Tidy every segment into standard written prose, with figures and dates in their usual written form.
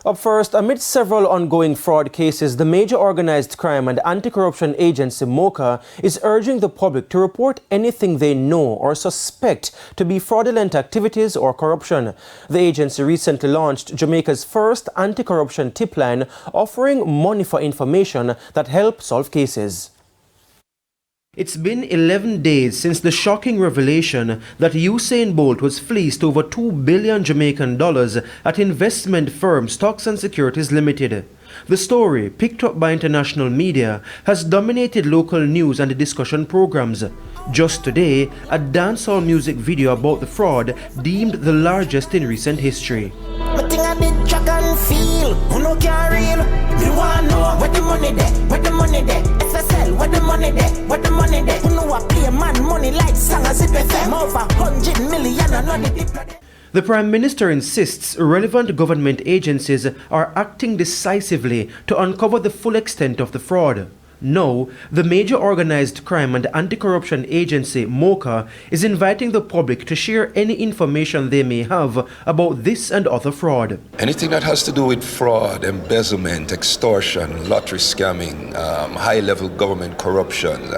Up first, amid several ongoing fraud cases, the major organized crime and anti-corruption agency MOCA is urging the public to report anything they know or suspect to be fraudulent activities or corruption. The agency recently launched Jamaica's first anti-corruption Tipline, offering money for information that help solve cases. It's been 11 days since the shocking revelation that Usain Bolt was fleeced over $2 billion Jamaican dollars at investment firm Stocks and Securities Limited. The story, picked up by international media, has dominated local news and discussion programs. Just today, a dancehall music video about the fraud deemed the largest in recent history. The Prime Minister insists relevant government agencies are acting decisively to uncover the full extent of the fraud. Now, the major organized crime and anti-corruption agency MOCA is inviting the public to share any information they may have about this and other fraud. Anything that has to do with fraud, embezzlement, extortion, lottery scamming, high-level government corruption,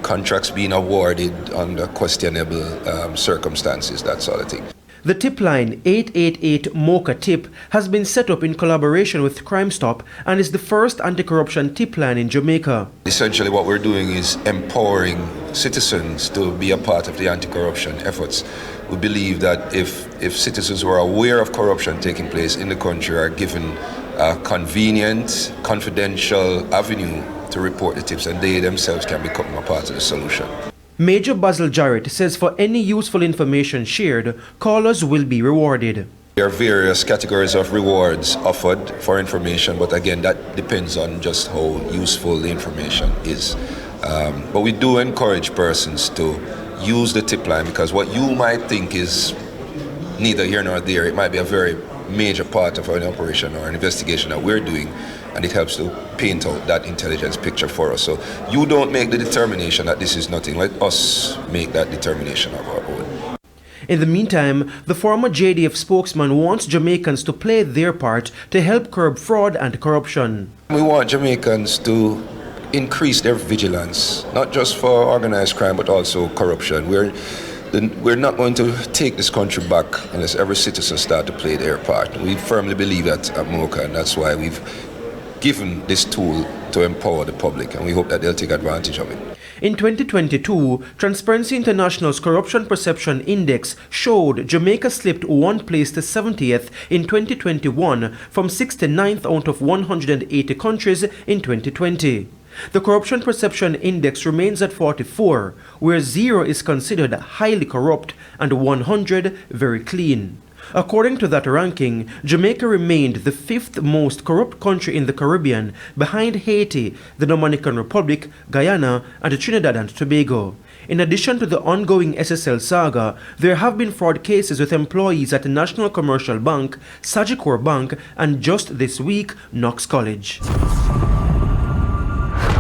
contracts being awarded under questionable circumstances, that sort of thing. The Tipline 888 MOCA tip has been set up in collaboration with Crime Stop and is the first anti-corruption tipline in Jamaica. Essentially what we're doing is empowering citizens to be a part of the anti-corruption efforts. We believe that if citizens who are aware of corruption taking place in the country are given a convenient, confidential avenue to report the tips, and they themselves can become a part of the solution. Major Basil Jarrett says for any useful information shared, callers will be rewarded. There are various categories of rewards offered for information, but again, that depends on just how useful the information is. But we do encourage persons to use the tip line, because what you might think is neither here nor there, it might be a very major part of an operation or an investigation that we're doing, and it helps to paint out that intelligence picture for us. So you don't make the determination that this is nothing. Let us make that determination of our own. In the meantime, the former JDF spokesman wants Jamaicans to play their part to help curb fraud and corruption. We want Jamaicans to increase their vigilance, not just for organized crime, but also corruption. We're not going to take this country back unless every citizen starts to play their part. We firmly believe that at MOCA, and that's why we've given this tool to empower the public, and we hope that they'll take advantage of it. In 2022, Transparency International's Corruption Perception Index showed Jamaica slipped one place to 70th in 2021 from 69th out of 180 countries in 2020. The Corruption Perception Index remains at 44, where 0 is considered highly corrupt and 100 very clean. According to that ranking, Jamaica remained the 5th most corrupt country in the Caribbean, behind Haiti, the Dominican Republic, Guyana, and Trinidad and Tobago. In addition to the ongoing SSL saga, there have been fraud cases with employees at the National Commercial Bank, Sagicor Bank, and just this week, Knox College.